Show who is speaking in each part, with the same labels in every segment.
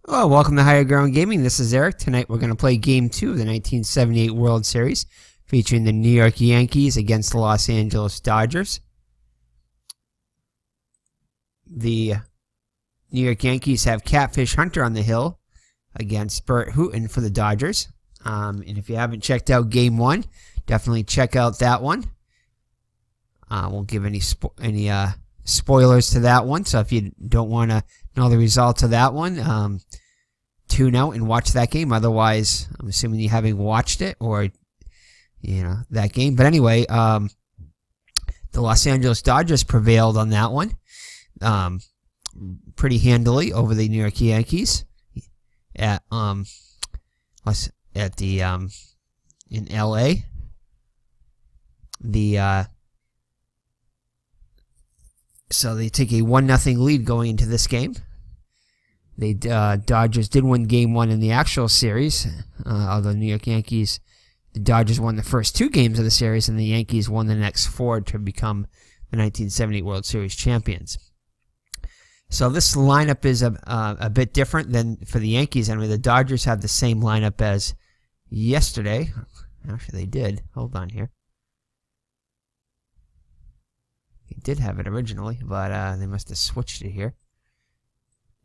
Speaker 1: Hello, welcome to Higher Ground Gaming. This is Eric. Tonight we're going to play Game 2 of the 1978 World Series, featuring the New York Yankees against the Los Angeles Dodgers. The New York Yankees have Catfish Hunter on the hill against Burt Hooten for the Dodgers. And if you haven't checked out Game 1, definitely check out that one. Won't give any spoilers to that one, so if you don't want to know the results of that one, tune out and watch that game. Otherwise, I'm assuming you haven't watched it or that game. But anyway, the Los Angeles Dodgers prevailed on that one pretty handily over the New York Yankees at in LA. So they take a 1-0 lead going into this game. The Dodgers did win Game 1 in the actual series. Although New York Yankees, the Dodgers won the first 2 games of the series, and the Yankees won the next 4 to become the 1978 World Series champions. So this lineup is a bit different than for the Yankees. I mean, the Dodgers have the same lineup as yesterday. Actually, they did. Hold on here. They did have it originally, but they must have switched it here.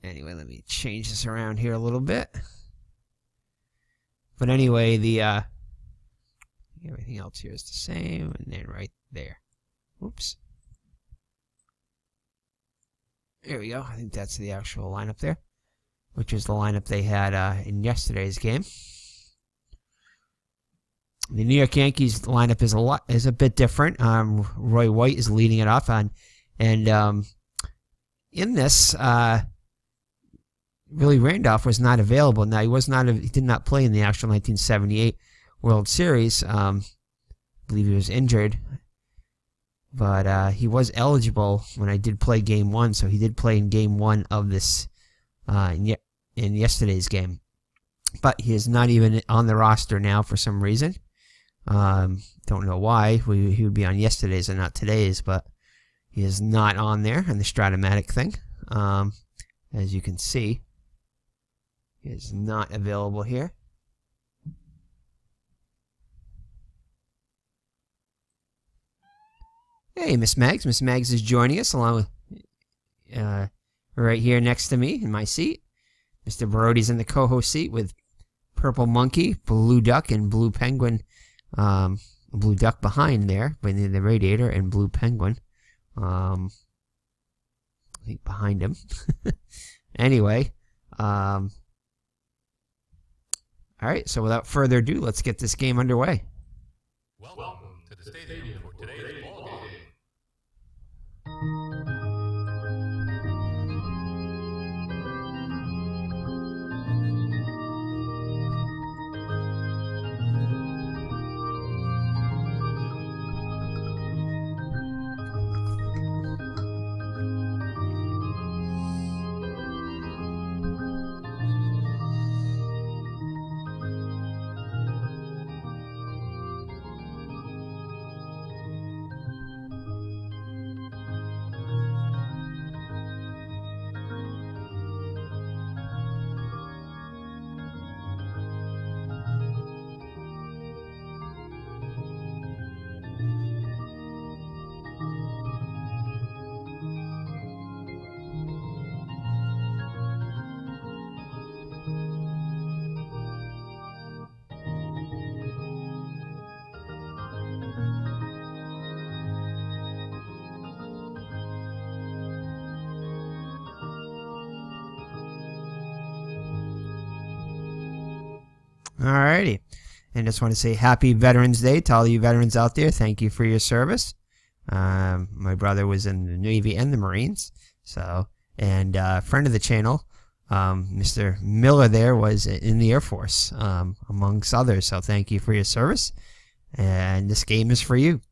Speaker 1: Anyway, let me change this around here a little bit. But anyway, everything else here is the same, and then right there. Oops. There we go. I think that's the actual lineup there, which is the lineup they had in yesterday's game. The New York Yankees lineup is a bit different. Roy White is leading it off on, and in this, Willie Randolph was not available. Now he did not play in the actual 1978 World Series. I believe he was injured, but he was eligible when I did play Game 1. So he did play in Game 1 of this in yesterday's game, but he is not even on the roster now for some reason. Don't know why. He would be on yesterday's and not today's, but he is not on there in the Strat-o-matic thing. As you can see, he is not available here. Hey, Miss Mags. Miss Mags is joining us along with right here next to me in my seat. Mr. Brody's in the co-host seat with Purple Monkey, Blue Duck, and Blue Penguin. Blue Duck behind there, behind the radiator, and Blue Penguin, I think behind him. Anyway, all right. So without further ado, let's get this game underway.
Speaker 2: Welcome to the stadium for today's ball game.
Speaker 1: Alrighty, and just want to say Happy Veterans Day to all you veterans out there. Thank you for your service. My brother was in the Navy and the Marines, and friend of the channel, Mr. Miller there was in the Air Force, amongst others. So thank you for your service, and this game is for you.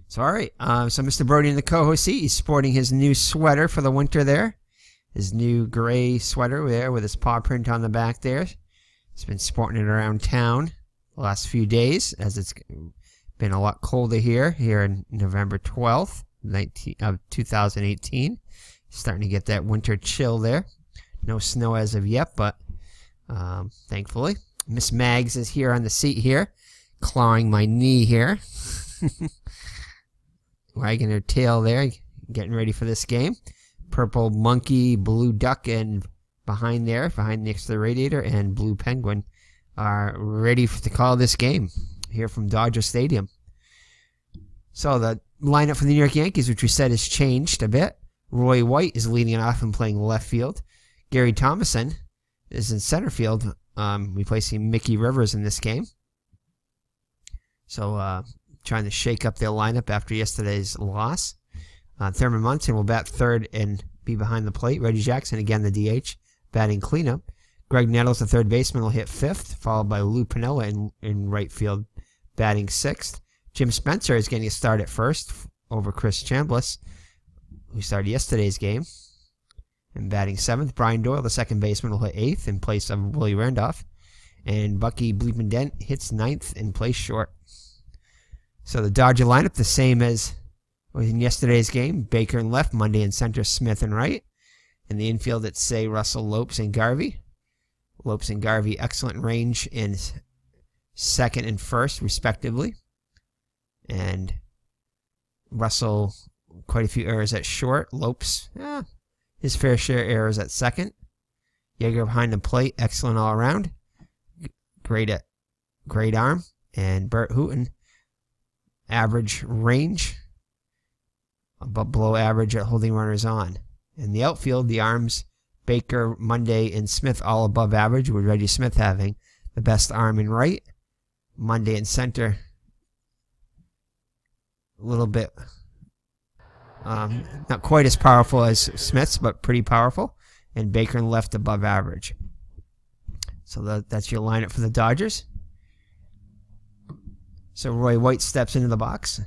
Speaker 1: So alright, so Mr. Brody in the co-host seat, he's sporting his new sweater for the winter there. His new gray sweater there with his paw print on the back there. He's been sporting it around town the last few days, as it's been a lot colder here on November 12th, 2018. Starting to get that winter chill there. No snow as of yet, but thankfully. Miss Mags is here on the seat here, clawing my knee here. Wagging her tail there, getting ready for this game. Purple monkey, blue duck, and behind next to the radiator, and blue penguin are ready to call this game here from Dodger Stadium. So the lineup for the New York Yankees, which we said has changed a bit. Roy White is leading off and playing left field. Gary Thomason is in center field, replacing Mickey Rivers in this game. So trying to shake up their lineup after yesterday's loss. Thurman Munson will bat third and be behind the plate. Reggie Jackson, again the DH, batting cleanup. Greg Nettles, the third baseman, will hit fifth, followed by Lou Piniella in right field, batting sixth. Jim Spencer is getting a start at first over Chris Chambliss, who started yesterday's game, and batting seventh. Brian Doyle, the second baseman, will hit eighth in place of Willie Randolph. And Bucky Bleepin' Dent hits ninth in place short. So the Dodger lineup, the same as was in yesterday's game. Baker in left, Monday in center, Smith in right. In the infield, it's Say, Russell, Lopes, and Garvey. Lopes and Garvey, excellent range in second and first, respectively. And Russell, quite a few errors at short. Lopes, his fair share of errors at second. Yeager behind the plate, excellent all around. Great arm. And Burt Hooten, average range, but below average at holding runners on. In the outfield, the arms, Baker, Monday, and Smith all above average, with Reggie Smith having the best arm in right. Monday in center, a little bit, not quite as powerful as Smith's, but pretty powerful. And Baker in left above average. So that's your lineup for the Dodgers. So Roy White steps into the box.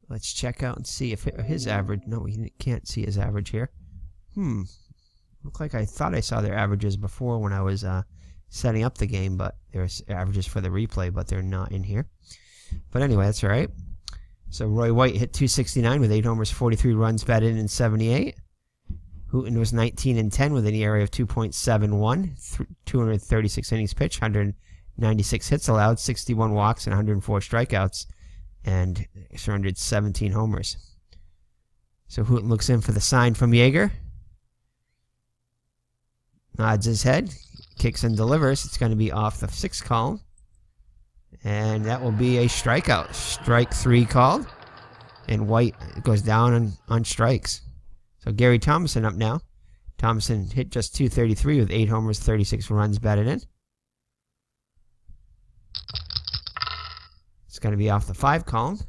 Speaker 1: Let's check out and see if his average... No, we can't see his average here. Look like I thought I saw their averages before when I was setting up the game, but there's averages for the replay, but they're not in here. But anyway, that's all right. So Roy White hit 269 with 8 homers, 43 runs batted in 78. Hooten was 19 and 10 with an ERA of 2.71, 236 innings pitched, 196 hits allowed, 61 walks, and 104 strikeouts, and surrendered 17 homers. So Hooten looks in for the sign from Yeager. Nods his head, kicks and delivers. It's going to be off the 6th column. And that will be a strikeout. Strike 3 called. And White goes down on strikes. So Gary Thomason up now. Thomason hit just 233 with 8 homers, 36 runs batted in. It's going to be off the 5 column.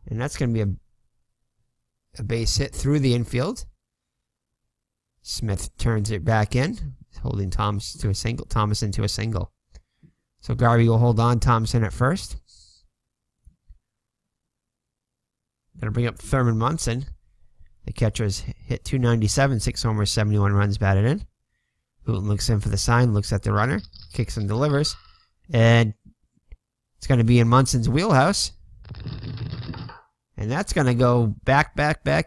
Speaker 1: And that's going to be a base hit through the infield. Smith turns it back in, holding Thomason to a single. So Garvey will hold on Thompson at first. Going to bring up Thurman Munson. The catcher's hit 297, 6 homers, 71 runs batted in. Hooten looks in for the sign, looks at the runner, kicks and delivers. And it's going to be in Munson's wheelhouse. And that's going to go back,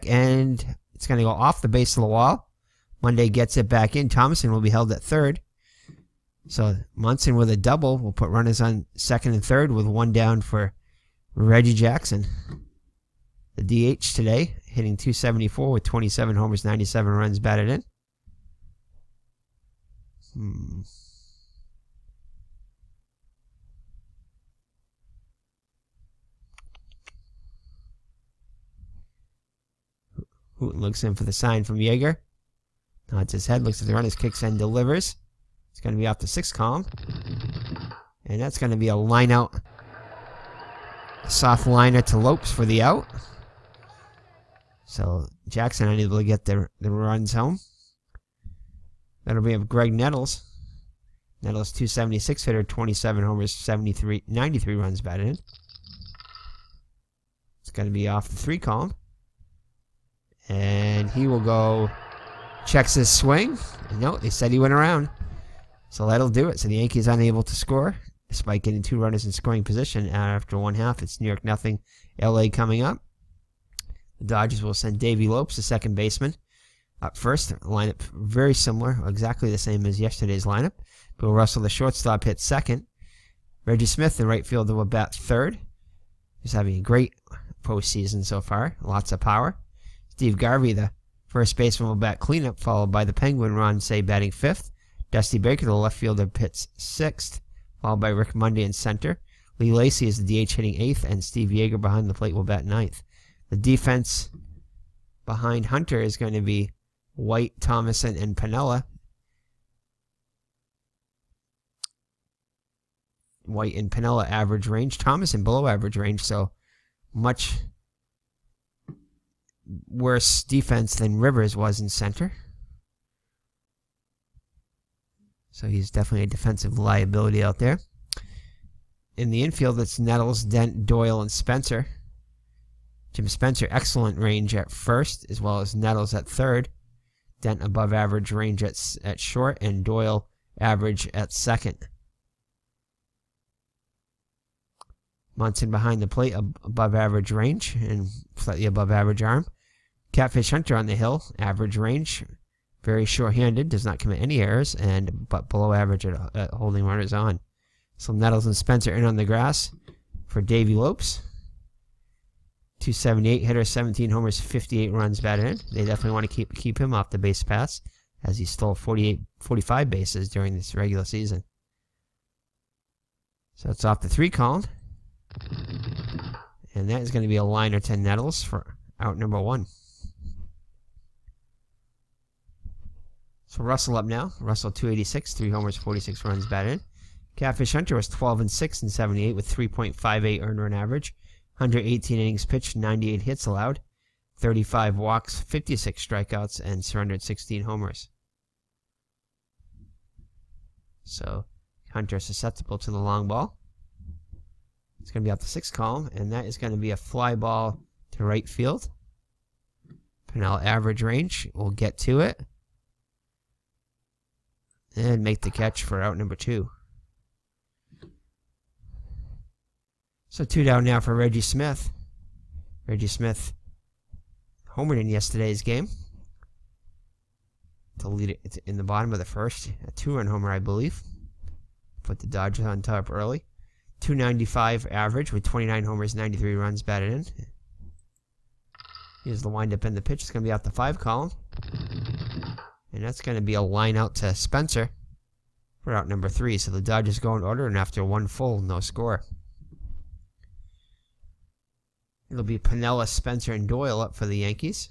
Speaker 1: and it's going to go off the base of the wall. Monday gets it back in. Thomason will be held at third. So Munson with a double will put runners on second and third with 1 down for Reggie Jackson. The DH today, hitting 274 with 27 homers, 97 runs batted in. Hooten looks in for the sign from Yeager. Nods his head, looks at the runners, kicks and delivers. It's going to be off the 6th column. And that's going to be a line out. A soft liner to Lopes for the out. So Jackson unable to get the runs home. That'll be of Greg Nettles. Nettles 276 hitter, 27 homers, 93 runs batted in. It's going to be off the 3 column. And he will go... Checks his swing. No, they said he went around. So that'll do it. So the Yankees unable to score, despite getting 2 runners in scoring position after 1/2. It's New York 0, LA coming up. The Dodgers will send Davey Lopes, the second baseman, up first. Lineup very similar, exactly the same as yesterday's lineup. Bill Russell, the shortstop, hit second. Reggie Smith, the right fielder, will bat third. He's having a great postseason so far. Lots of power. Steve Garvey, the first baseman, will bat cleanup, followed by the Penguin Ron Say batting fifth. Dusty Baker, the left fielder, hits sixth, followed by Rick Monday in center. Lee Lacy is the DH hitting eighth, and Steve Yeager behind the plate will bat ninth. The defense behind Hunter is going to be White, Thomason, and Piniella. White and Piniella average range. Thomason below average range, so much worse defense than Rivers was in center. So he's definitely a defensive liability out there. In the infield, it's Nettles, Dent, Doyle, and Spencer. Jim Spencer, excellent range at first, as well as Nettles at third. Dent above average range at short, and Doyle average at second. Munson behind the plate, above average range and slightly above average arm. Catfish Hunter on the hill, average range, very short-handed, does not commit any errors, but below average at holding runners on. So Nettles and Spencer in on the grass for Davey Lopes. 278 hitter, 17 homers, 58 runs batted in. They definitely want to keep him off the base paths, as he stole 45 bases during this regular season. So it's off the 3 column. And that is going to be a liner to Nettles for out number 1. So Russell up now. Russell 286, 3 homers, 46 runs batted in. Catfish Hunter was 12-6 in 78 with 3.58 earned run average. 118 innings pitched, 98 hits allowed, 35 walks, 56 strikeouts, and surrendered 16 homers. So Hunter is susceptible to the long ball. It's going to be off the 6th column, and that is going to be a fly ball to right field. Piniella average range. We'll get to it. And make the catch for out number 2. So 2 down now for Reggie Smith. Reggie Smith homered in yesterday's game to lead it in the bottom of the first. A 2-run homer, I believe. Put the Dodgers on top early. 295 average with 29 homers, 93 runs batted in. Here's the windup in the pitch. It's going to be out the 5 column. And that's going to be a line out to Spencer for out number 3. So the Dodgers go in order, and after 1 full, no score. It'll be Piniella, Spencer, and Doyle up for the Yankees.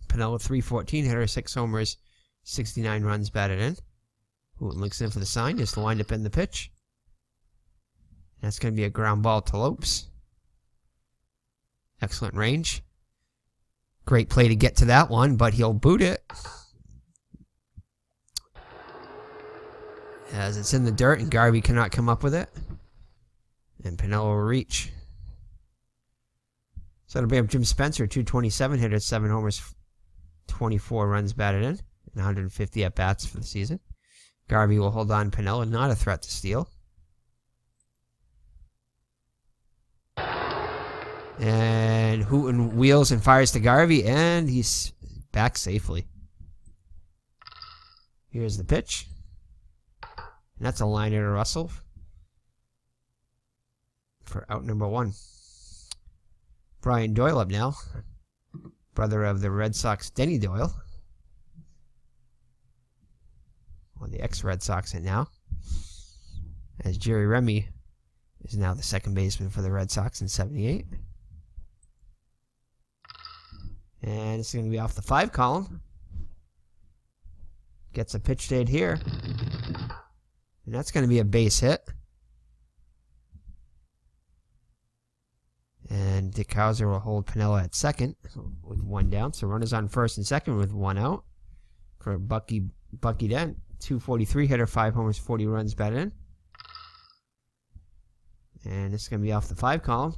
Speaker 1: Piniella, 314 hitter, 6 homers, 69 runs batted in. Hooten looks in for the sign. Just the windup in the pitch. That's going to be a ground ball to Lopes. Excellent range. Great play to get to that one, but he'll boot it. As it's in the dirt, and Garvey cannot come up with it. And Piniella will reach. So it'll be up Jim Spencer, 227 hitter, 7 homers, 24 runs batted in, and 150 at-bats for the season. Garvey will hold on Piniella, not a threat to steal. And Hooten wheels and fires to Garvey, and he's back safely. Here's the pitch. And that's a liner to Russell for out number 1. Brian Doyle up now. Brother of the Red Sox, Denny Doyle. Well, the ex-Red Sox now. As Jerry Remy is now the second baseman for the Red Sox in 78. And it's going to be off the 5 column. Gets a pitch to here. And that's going to be a base hit. And Dick Hauser will hold Piniella at second with 1 down. So runners on first and second with 1 out. For Bucky Dent, 243 hitter, 5 homers, 40 runs batted in. And it's going to be off the 5 column.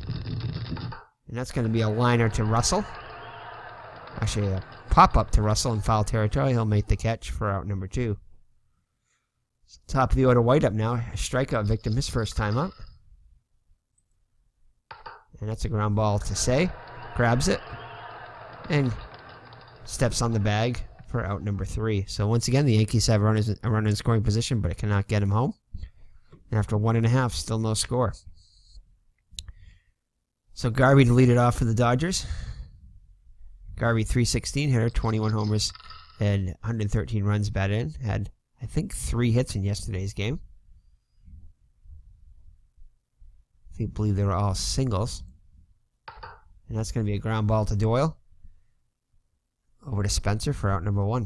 Speaker 1: And that's going to be a liner to Russell. Actually, a pop-up to Russell in foul territory. He'll make the catch for out number 2. Top of the order, White up now. A strikeout victim his first time up. And that's a ground ball to Say. Grabs it. And steps on the bag for out number 3. So once again, the Yankees have a runner in scoring position, but it cannot get him home. And after 1.5, still no score. So Garvey to lead it off for the Dodgers. Garvey, .316 hitter, 21 homers, and 113 runs batted in. Had, I think, 3 hits in yesterday's game. I believe they were all singles. And that's going to be a ground ball to Doyle. Over to Spencer for out number 1.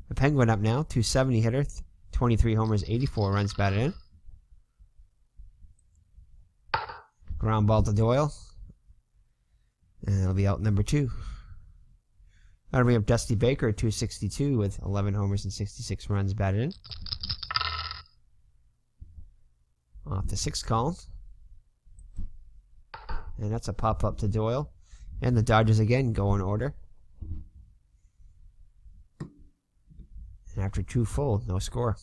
Speaker 1: The Penguin up now, .270 hitter, 23 homers, 84 runs batted in. Ground ball to Doyle. And it'll be out number 2. That'll bring up Dusty Baker, .262 with 11 homers and 66 runs batted in. Off the 6th column. And that's a pop-up to Doyle. And the Dodgers again go in order. And after 2 full, no score.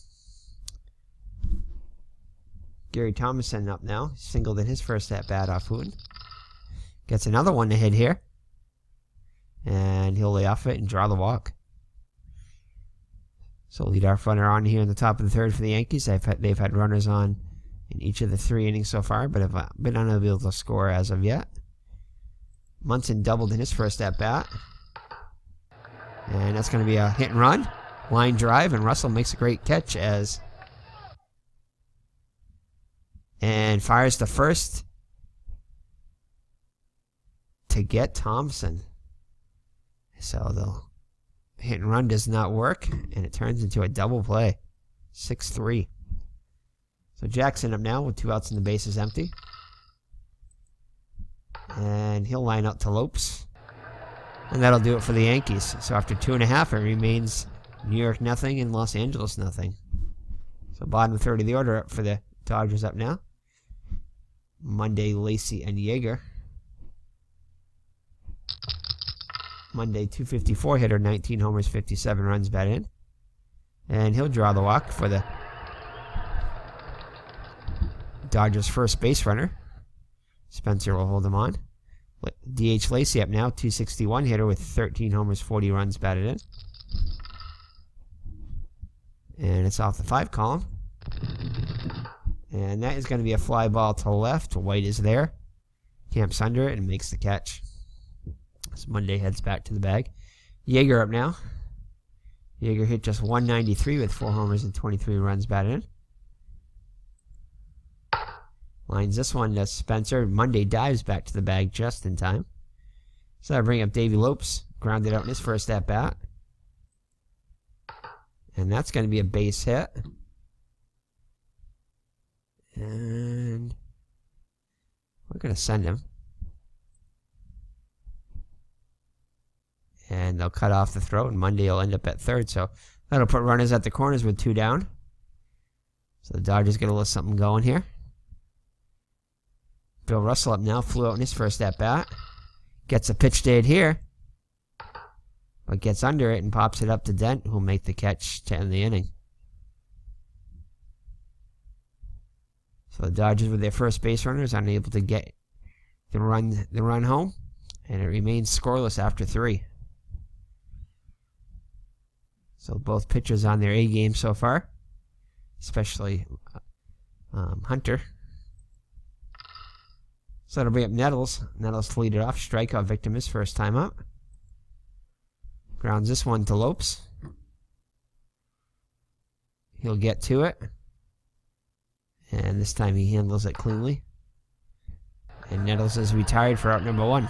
Speaker 1: Gary Thomason up now. Singled in his first at-bat off Hooten. Gets another one to hit here. And he'll lay off it and draw the walk. So leadoff runner on here in the top of the 3rd for the Yankees. They've had runners on in each of the 3 innings so far, but have been unable to score as of yet. Munson doubled in his first at-bat. And that's going to be a hit and run. Line drive, and Russell makes a great catch and fires the first to get Thompson. So the hit and run does not work, and it turns into a double play. 6-3. So Jackson up now with 2 outs and the bases empty. And he'll line up to Lopes. And that'll do it for the Yankees. So after 2.5, it remains New York nothing and Los Angeles nothing. So bottom 3rd of the order up for the Dodgers up now. Monday, Lacey, and Yeager. Monday, .254 hitter, 19 homers, 57 runs batted in. And he'll draw the walk for the Dodgers' first base runner. Spencer will hold him on. DH Lacey up now, .261 hitter with 13 homers, 40 runs batted in. And it's off the 5 column. And that is going to be a fly ball to left. White is there. Camps under it and makes the catch. So Monday heads back to the bag. Yeager up now. Yeager hit just .193 with 4 homers and 23 runs batted in. Lines this one to Spencer. Monday dives back to the bag just in time. So I bring up Davey Lopes. Grounded out in his first at-bat. And that's going to be a base hit. And we're going to send him. And they'll cut off the throw, and Monday will end up at 3rd. So that'll put runners at the corners with 2 down. So the Dodgers get a little something going here. Bill Russell up now, flew out in his first at-bat. Gets a pitch to hit here. But gets under it and pops it up to Dent, who'll make the catch to end the inning. So the Dodgers with their first base runners unable to get the run home. And it remains scoreless after 3. So both pitchers on their A game so far. Especially Hunter. So it'll bring up Nettles. Nettles to lead it off. Strikeout victim his first time up. Grounds this one to Lopes. He'll get to it. And this time he handles it cleanly. And Nettles is retired for out number 1.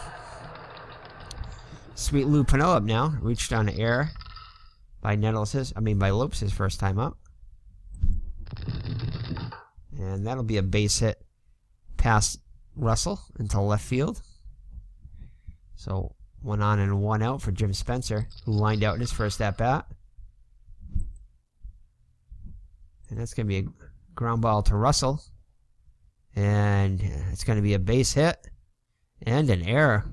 Speaker 1: Sweet Lou Pannell up now. Reached on an error by by Lopes his first time up. And that'll be a base hit past Russell into left field. So 1 on and 1 out for Jim Spencer, who lined out in his first at-bat. And that's going to be a ground ball to Russell. And it's going to be a base hit and an error.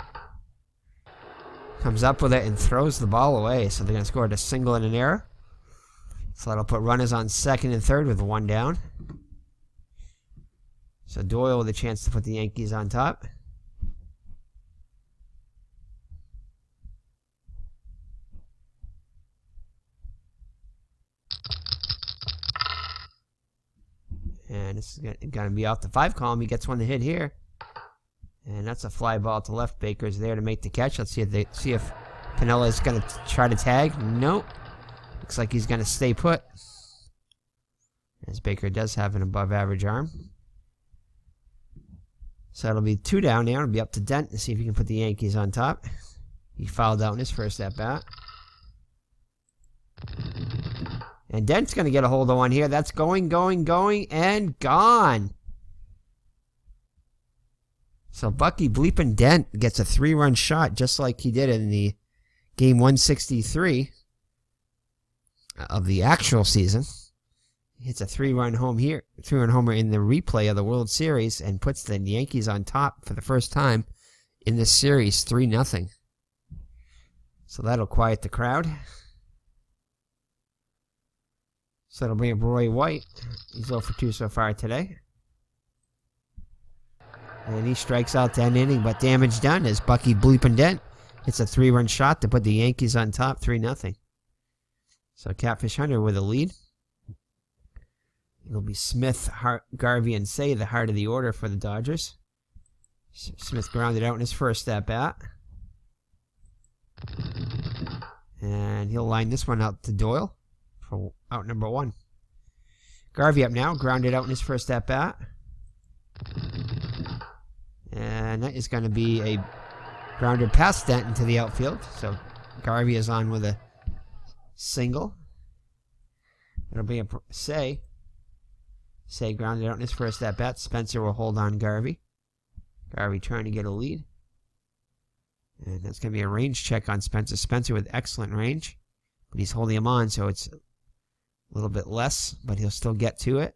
Speaker 1: Comes up with it and throws the ball away. So they're going to score a single and an error. So that'll put runners on 2nd and 3rd with 1 down. So Doyle with a chance to put the Yankees on top. And this is going to be off the 5 column. He gets one to hit here. And that's a fly ball to left. Baker's there to make the catch. Let's see if Piniella is going to try to tag. Nope. Looks like he's going to stay put. As Baker does have an above average arm. So it'll be 2 down now. It'll be up to Dent to see if he can put the Yankees on top. He fouled out in his first at bat. And Dent's going to get a hold of one here. That's going, and gone. So Bucky Bleepin' Dent gets a 3-run shot just like he did in the game 163 of the actual season. He hits a 3-run homer in the replay of the World Series and puts the Yankees on top for the first time in this series, 3-0. So that'll quiet the crowd. So that'll bring up Roy White. He's 0 for 2 so far today. And he strikes out to end inning, but damage done as Bucky Bleepin' Dent hits a 3-run shot to put the Yankees on top, 3-0. So Catfish Hunter with a lead. It'll be Smith, Hart, Garvey, and Say, the heart of the order for the Dodgers. Smith grounded out in his first at bat. And he'll line this one out to Doyle for out number 1. Garvey up now, grounded out in his first at bat. And that is going to be a grounded past Dent into the outfield. So Garvey is on with a single. It'll be a Say. Say grounded out in his first at bat. Spencer will hold on Garvey. Garvey trying to get a lead. And that's going to be a range check on Spencer. Spencer with excellent range. But he's holding him on, so it's a little bit less, but he'll still get to it.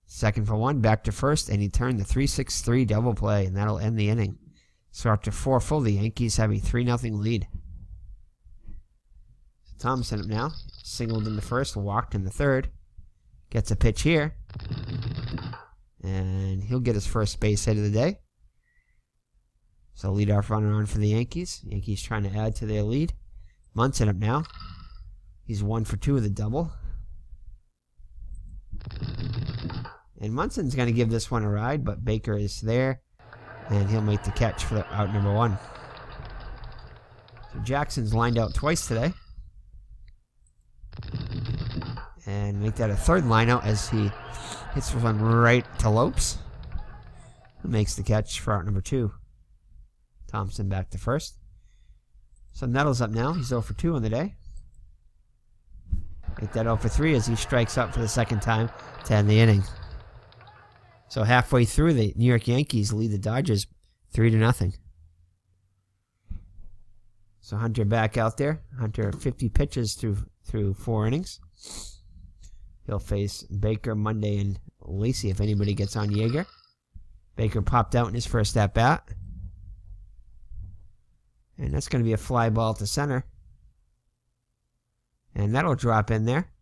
Speaker 1: Second for 1, back to first, and he turned the 3-6-3 double play, and that'll end the inning. So after 4 full, the Yankees have a 3-0 lead. So Thompson up now, singled in the first, walked in the third. Gets a pitch here. And he'll get his first base hit of the day. So leadoff runner on for the Yankees. Yankees trying to add to their lead. Munson up now. He's 1 for 2 with a double. And Munson's going to give this one a ride, but Baker is there. And he'll make the catch for out number 1. So Jackson's lined out twice today. And make that a third line out as he hits one right to Lopes. Who makes the catch for out number 2. Thompson back to first. So Nettles up now. He's 0 for 2 on the day. Make that 0 for 3 as he strikes out for the second time to end the inning. So halfway through, the New York Yankees lead the Dodgers 3-0. So Hunter back out there. Hunter 50 pitches through 4 innings. He'll face Baker, Monday, and Lacey if anybody gets on Yeager. Baker popped out in his first at-bat. And that's going to be a fly ball to center. And that'll drop in there.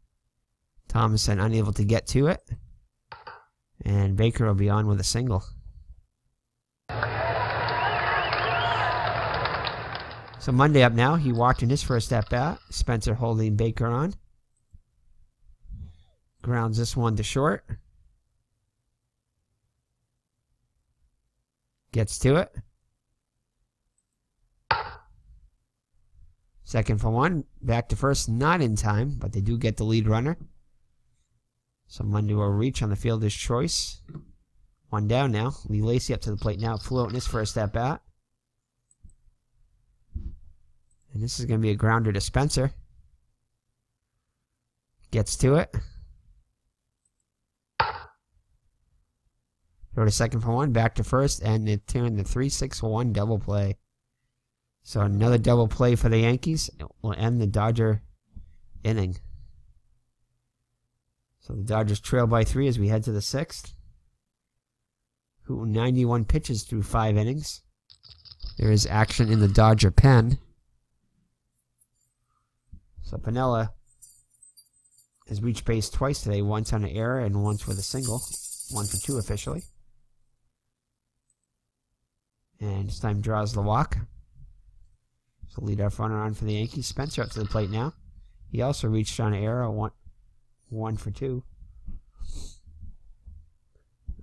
Speaker 1: Thomason unable to get to it. And Baker will be on with a single. So Monday up now. He walked in his first at-bat. Spencer holding Baker on. Grounds this one to short. Gets to it. Second for 1. Back to first. Not in time, but they do get the lead runner. So Monday will reach on the fielder's choice. 1 down now. Lee Lacey up to the plate now. Flew out in his first at-bat. And this is going to be a grounder to Spencer. Gets to it. Go to second for 1. Back to first. And it turned the 3-6-1 double play. So another double play for the Yankees. It will end the Dodger inning. So the Dodgers trail by 3 as we head to the 6th. Hooten 91 pitches through 5 innings. There is action in the Dodger pen. So Piniella has reached base twice today, once on an error and once with a single. 1 for 2 officially. And this time draws the walk. So leadoff runner on for the Yankees. Spencer up to the plate now. He also reached on an error, 1 for 2.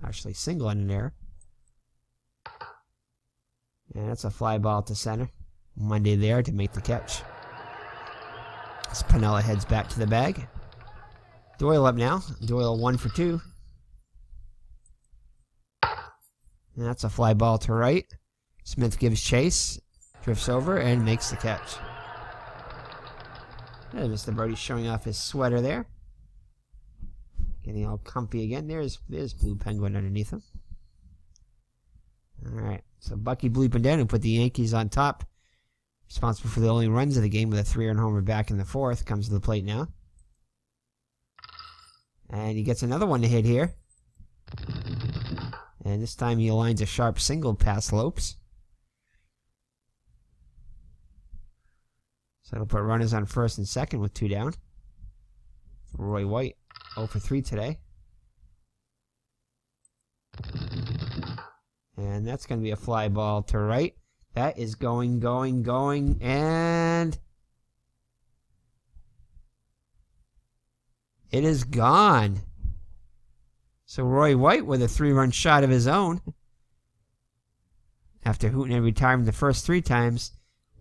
Speaker 1: Actually, single in an error. And that's a fly ball to center. Monday there to make the catch. As Piniella heads back to the bag. Doyle up now. Doyle 1 for 2. And that's a fly ball to right. Smith gives chase, drifts over, and makes the catch. And Mr. Birdie showing off his sweater there. Getting all comfy again. There's Blue Penguin underneath him. Alright, so Bucky bleeping down and put the Yankees on top. Responsible for the only runs of the game with a 3-run homer back in the 4th. Comes to the plate now. And he gets another one to hit here. And this time he aligns a sharp single past Lopes. So it'll put runners on first and second with 2 down. Roy White 0 for 3 today. And that's going to be a fly ball to right. That is going, and it is gone. So Roy White with a 3-run shot of his own, after Hooten had retired the first 3 times,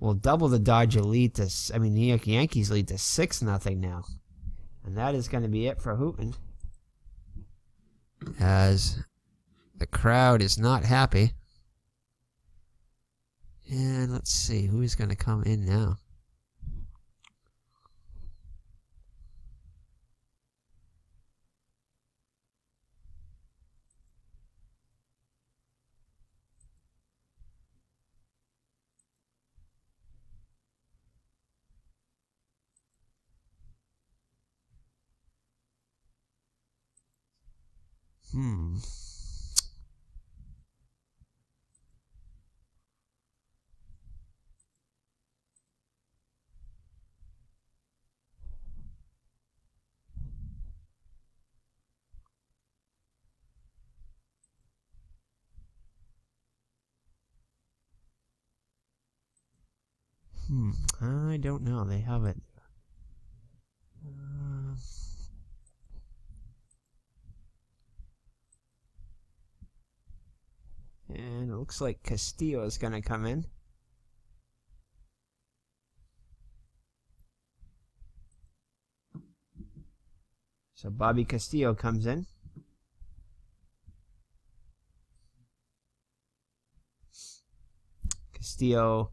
Speaker 1: will double the Dodger lead to, the Yankees lead to 6-0 now. And that is going to be it for Hooten, as the crowd is not happy. And let's see, who's going to come in now? I don't know. They have it. And it looks like Castillo is going to come in. So Bobby Castillo comes in. Castillo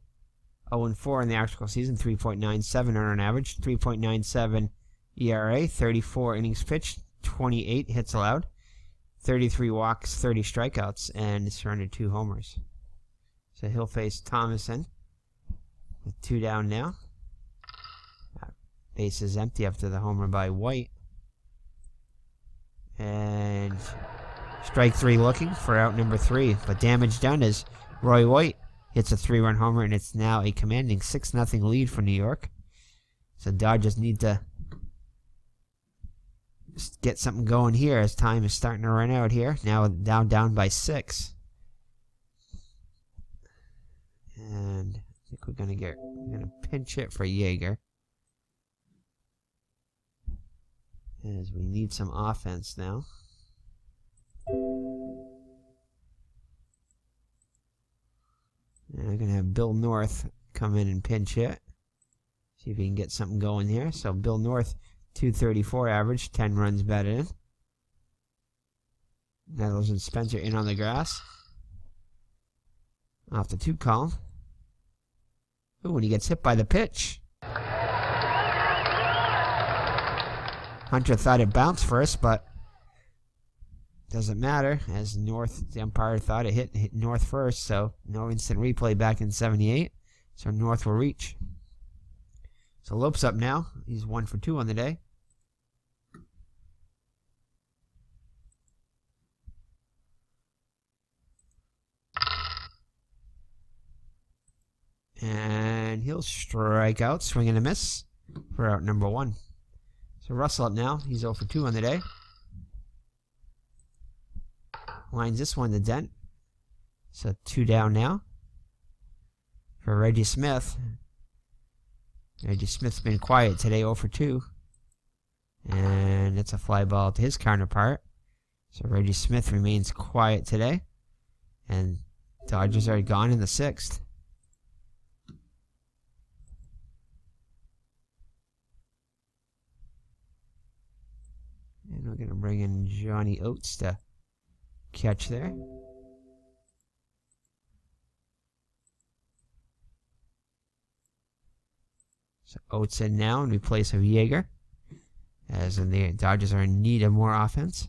Speaker 1: 0-4 in the actual season, 3.97 earned average, 3.97 ERA, 34 innings pitched, 28 hits allowed, 33 walks, 30 strikeouts, and surrendered 2 homers. So he'll face Thomason with 2 down now. Base is empty after the homer by White. And strike 3 looking for out number 3. But damage done as Roy White hits a 3-run homer, and it's now a commanding 6-0 lead for New York. So Dodgers need to get something going here as time is starting to run out here. Now down by 6. And I think we're gonna pinch it for Yeager, as we need some offense now. And we're going to have Bill North come in and pinch hit. See if he can get something going here. So Bill North, 234 average, 10 runs batted in. Nettles and Spencer in on the grass. Off the 2 column. Ooh, and he gets hit by the pitch. Hunter thought it bounced first, but doesn't matter, as North, the umpire thought it hit North first, so no instant replay back in 78. So North will reach. So Lopes up now. He's 1 for 2 on the day. And he'll strike out, swing and a miss for out number 1. So Russell up now. He's 0 for 2 on the day. Lines this one to dent. So 2 down now for Reggie Smith. Reggie Smith's been quiet today, 0 for 2. And And it's a fly ball to his counterpart. So Reggie Smith remains quiet today. And Dodgers are gone in the 6th. And we're going to bring in Johnny Oates to catch there. So Oates in now in place of Yeager. As in the Dodgers are in need of more offense.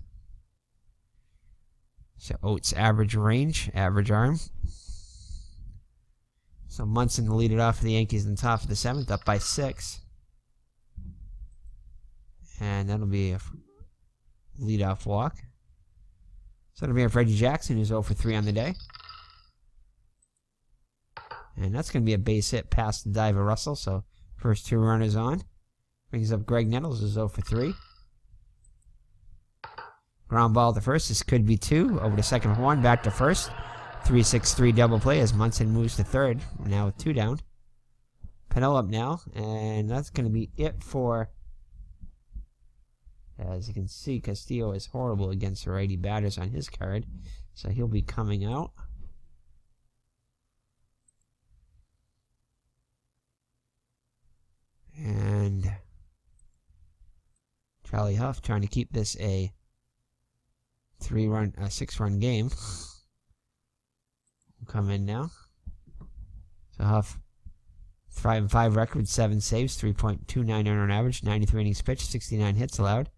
Speaker 1: So Oates average range, average arm. So Munson to lead it off for the Yankees in the top of the 7th, up by 6. And that'll be a leadoff walk. So it'll be up Reggie Jackson, who's 0 for 3 on the day. And that's going to be a base hit past the Diva Russell, so first 2 runners on. Brings up Greg Nettles, who's 0 for 3. Ground ball to first. This could be 2. Over to second for 1. Back to first. 3-6-3 double play as Munson moves to third. Now with 2 down. Pennell up now. And that's going to be it for... As you can see, Castillo is horrible against righty batters on his card. So he'll be coming out. And Charlie Huff trying to keep this a 6-run game. Will come in now. So Huff, 5-5 record, 7 saves, 3.29 earned average, 93 innings pitched, 69 hits allowed,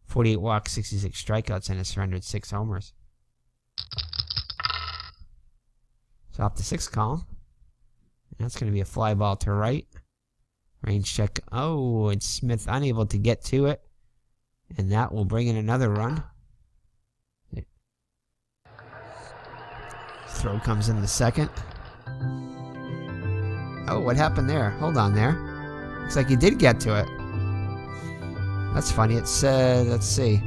Speaker 1: 48 walks, 66 strikeouts, and has surrendered 6 homers. So off the 6th column. And that's going to be a fly ball to right. Range check. Oh, and Smith unable to get to it. And that will bring in another run. Throw comes in the 2nd. Oh, what happened there? Hold on there. Looks like he did get to it. That's funny. It said, let's see.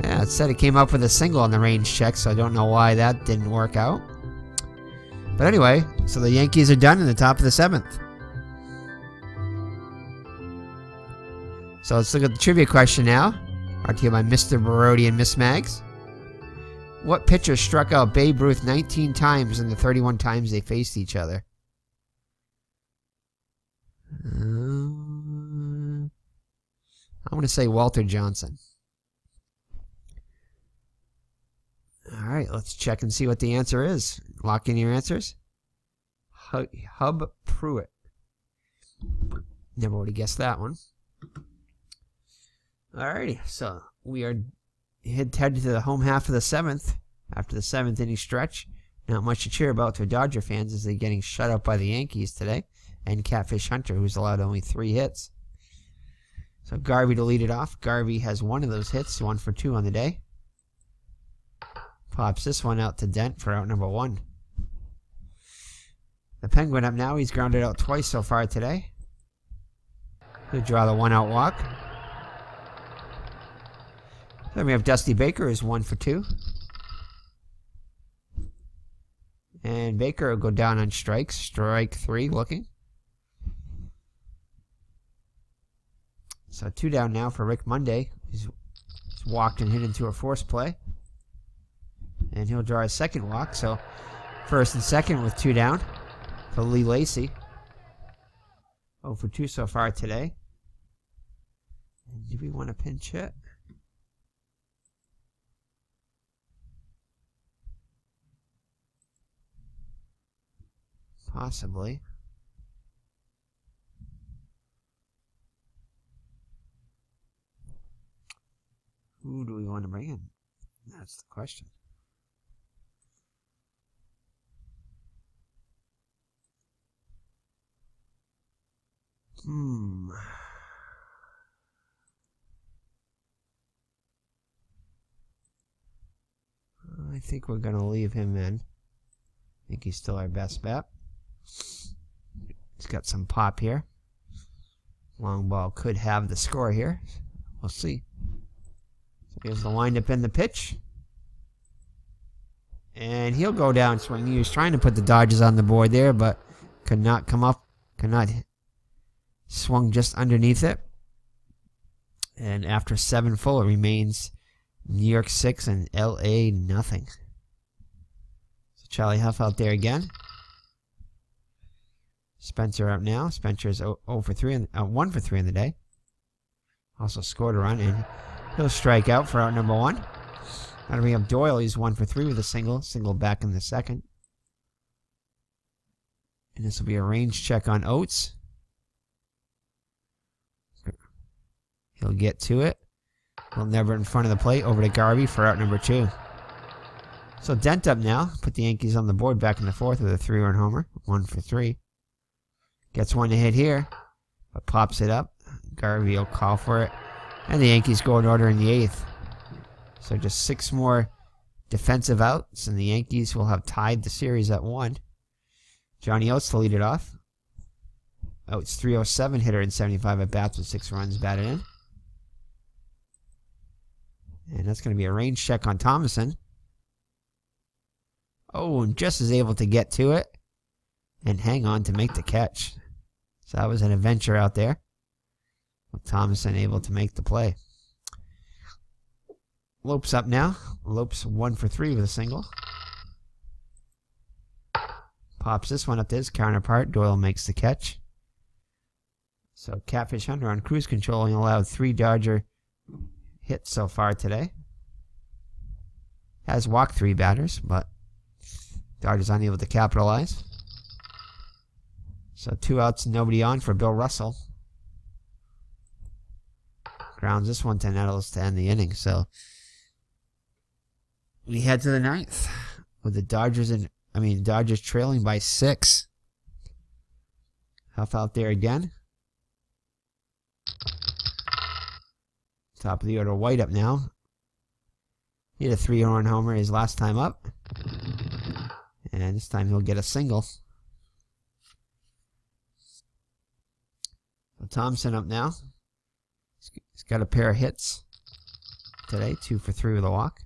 Speaker 1: Yeah, it said it came up with a single on the range check, so I don't know why that didn't work out. But anyway, so the Yankees are done in the top of the 7th. So let's look at the trivia question now. Brought to you by Mr. Barodi and Miss Mags. What pitcher struck out Babe Ruth 19 times in the 31 times they faced each other? I'm going to say Walter Johnson. Alright, let's check and see what the answer is. Lock in your answers. Hub Pruitt. Never would have guessed that one. Alrighty, so we are headed to the home half of the 7th. After the 7th inning stretch. Not much to cheer about to Dodger fans as they're getting shut out by the Yankees today. And Catfish Hunter, who's allowed only 3 hits. So Garvey to lead it off. Garvey has 1 of those hits, 1 for 2 on the day. Pops this one out to Dent for out number 1. The Penguin up now. He's grounded out twice so far today. He'll draw the 1-out walk. Then we have Dusty Baker, who's 1 for 2. And Baker will go down on strikes. Strike 3 looking. So 2 down now for Rick Monday. He's walked and hit into a force play. And he'll draw a 2nd walk. So 1st and 2nd with 2 down for Lee Lacy. 0 for 2 so far today. And do we want to pinch hit? Possibly. Who do we want to bring in? That's the question. I think we're going to leave him in. I think he's still our best bet. He's got some pop here. Long ball could have the score here. We'll see. So here's the windup in the pitch. And he'll go down swinging. He was trying to put the Dodgers on the board there, but could not come up. Could not Swung just underneath it. And after 7 full, it remains New York 6 and LA nothing. So Charlie Huff out there again. Spencer up now. Spencer's 0 for 3 1 for 3 in the day. Also scored a run, and he'll strike out for out number 1. That'll bring up Doyle. He's 1 for 3 with a single. Single back in the second. And this will be a range check on Oates. He'll get to it. He'll never in front of the plate. Over to Garvey for out number 2. So Dent up now. Put the Yankees on the board back in the 4th with a 3-run homer. 1 for 3. Gets one to hit here, but pops it up. Garvey will call for it. And the Yankees go in order in the 8th. So just 6 more defensive outs, and the Yankees will have tied the series at 1. Johnny Oates to lead it off. Oates 307, hitter in 75 at bats with 6 runs batted in. And that's going to be a range check on Thomason. Oh, and just is able to get to it and hang on to make the catch. So that was an adventure out there, with Thomason able to make the play. Lopes up now. Lopes 1 for 3 with a single. Pops this one up to his counterpart. Doyle makes the catch. So Catfish Hunter on cruise control, and allowed 3 Dodger hits so far today. Has walked 3 batters, but Dodgers unable to capitalize. So 2 outs, nobody on for Bill Russell. Grounds this one to Nettles to end the inning. So we head to the 9th with the Dodgers trailing by 6. Huff out there again. Top of the order, White up now. He had a 3-run homer his last time up. And this time he'll get a single. So Thompson up now. He's got a pair of hits today. 2 for 3 with a walk.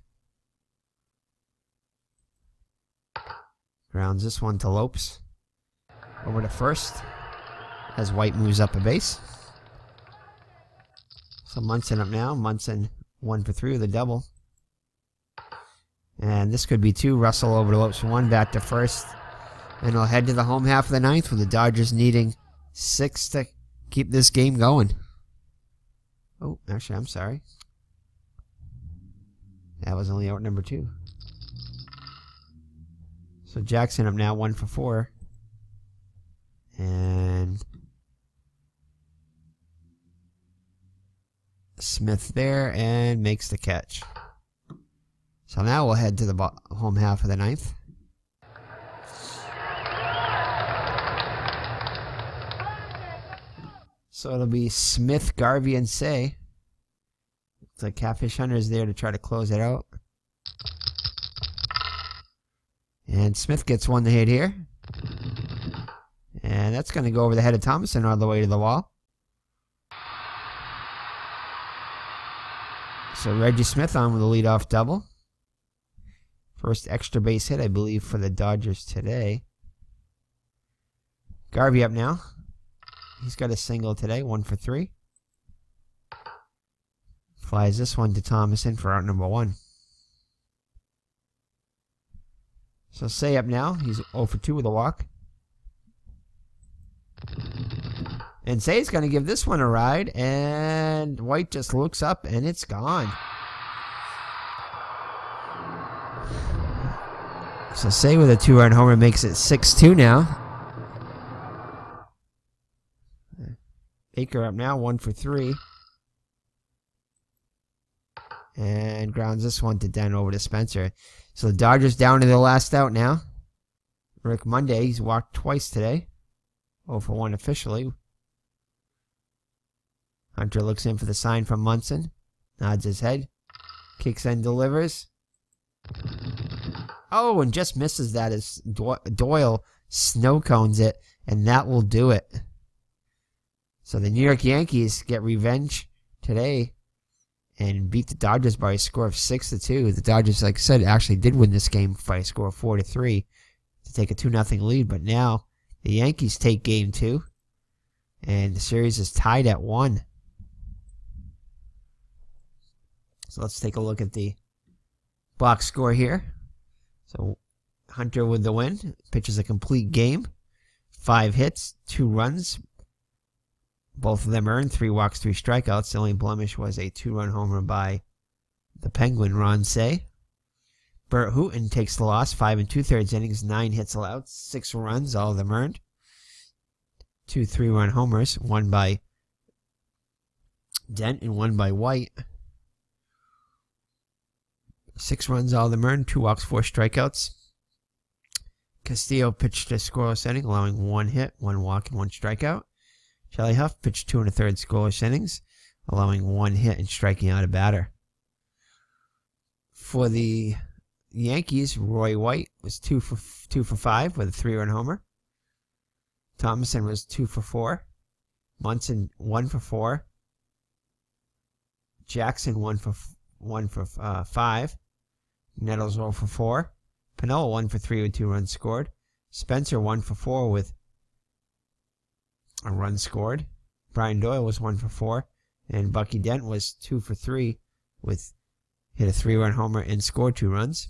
Speaker 1: Grounds this one to Lopes. Over to first. As White moves up a base. So Munson up now. Munson 1 for 3 with a double. And this could be 2. Russell over to Lopes. 1 back to first. And he'll head to the home half of the 9th with the Dodgers needing 6 to keep this game going. Oh, actually, I'm sorry. That was only out number 2. So Jackson up now, 1 for 4. And Smith there, and makes the catch. So now we'll head to the home half of the 9th. So it'll be Smith, Garvey, and Say. Looks like Catfish Hunter is there to try to close it out. And Smith gets one to hit here. And that's going to go over the head of Thomason all the way to the wall. So Reggie Smith on with a leadoff double. First extra base hit, I believe, for the Dodgers today. Garvey up now. He's got a single today, 1 for 3. Flies this one to Thomason for out number 1. So Say up now. He's 0 for 2 with a walk. And Say's going to give this one a ride. And White just looks up and it's gone. So Say with a 2-run homer makes it 6-2 now. Baker up now, 1 for 3. And grounds this one to Den over to Spencer. So the Dodgers down to the last out now. Rick Monday, he's walked twice today. 0 for 1 officially. Hunter looks in for the sign from Munson. Nods his head. Kicks and delivers. Oh, and just misses that as Doyle snow cones it. And that will do it. So the New York Yankees get revenge today and beat the Dodgers by a score of 6-2. The Dodgers, like I said, actually did win this game by a score of 4-3 to take a 2-0 lead. But now the Yankees take game 2. And the series is tied at 1. So let's take a look at the box score here. So Hunter with the win. Pitches a complete game. 5 hits, 2 runs. Both of them earned 3 walks, 3 strikeouts. The only blemish was a 2-run homer by the Penguin, Ron Say. Burt Hooten takes the loss. 5 2/3 innings, 9 hits allowed, 6 runs, all of them earned. 2 3-run homers, one by Dent and one by White. 6 runs, all of them earned, 2 walks, 4 strikeouts. Castillo pitched a scoreless inning, allowing 1 hit, 1 walk, and 1 strikeout. Charlie Huff pitched 2 1/3 scoreless innings, allowing 1 hit and striking out a batter. For the Yankees, Roy White was 2 for 5 with a 3-run homer. Thomason was 2 for 4. Munson 1 for 4. Jackson 1 for 5. Nettles 0 for 4. Piniella 1 for 3 with 2 runs scored. Spencer 1 for 4 with a run scored. Brian Doyle was 1 for 4. And Bucky Dent was 2 for 3 with hit a 3-run homer and scored 2 runs.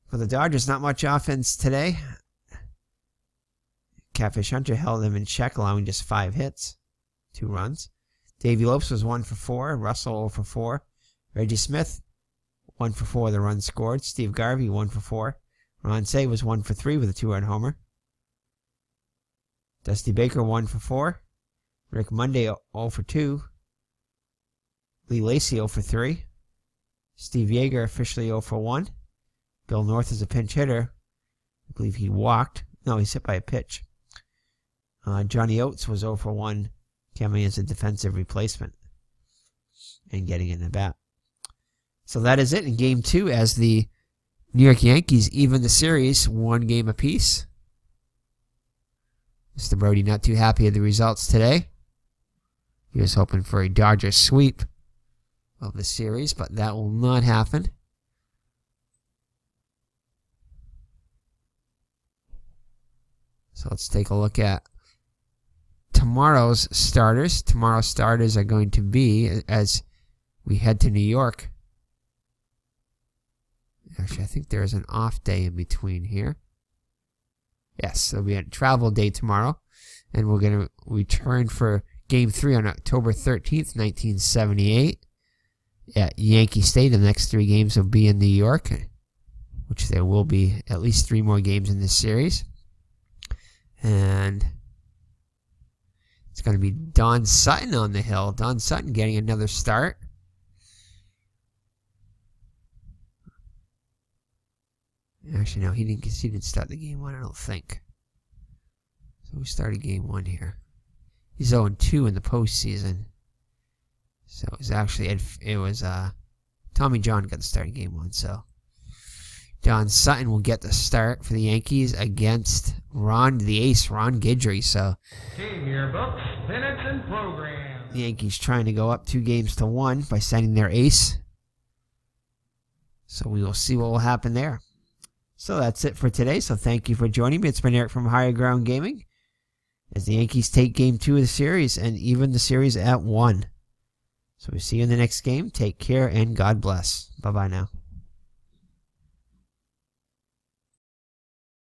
Speaker 1: For the Dodgers, not much offense today. Catfish Hunter held them in check, allowing just 5 hits, 2 runs. Davey Lopes was 1 for 4. Russell 0 for 4. Reggie Smith 1 for 4 with a run scored. Steve Garvey 1 for 4. Ron Say was 1 for 3 with a 2-run homer. Dusty Baker 1 for 4. Rick Monday 0 for 2. Lee Lacy 0 for 3. Steve Yeager officially 0 for 1. Bill North is a pinch hitter. I believe he walked. No, he's hit by a pitch. Johnny Oates was 0 for 1, coming as a defensive replacement and getting in the bat. So that is it in Game 2 as the New York Yankees even the series 1 game apiece. Mr. Brody not too happy with the results today. He was hoping for a Dodgers sweep of the series, but that will not happen. So let's take a look at tomorrow's starters. Tomorrow's starters are going to be, as we head to New York. Actually, I think there is an off day in between here. Yes, there'll be a travel day tomorrow. And we're going to return for Game 3 on October 13th, 1978 at Yankee Stadium. The next 3 games will be in New York, which there will be at least 3 more games in this series. And it's going to be Don Sutton on the hill. Don Sutton getting another start. Actually, no, he didn't start the game 1, I don't think. So we started game 1 here. He's 0-2 in the postseason. So it was actually, Tommy John got the start in game 1, so Don Sutton will get the start for the Yankees against the ace, Ron Guidry. So
Speaker 3: Team yearbooks, minutes, and programs.
Speaker 1: The Yankees trying to go up 2-1 by sending their ace. So we will see what will happen there. So that's it for today. So thank you for joining me. It's been Eric from Higher Ground Gaming as the Yankees take Game 2 of the series and even the series at 1. So we see you in the next game. Take care and God bless. Bye-bye now.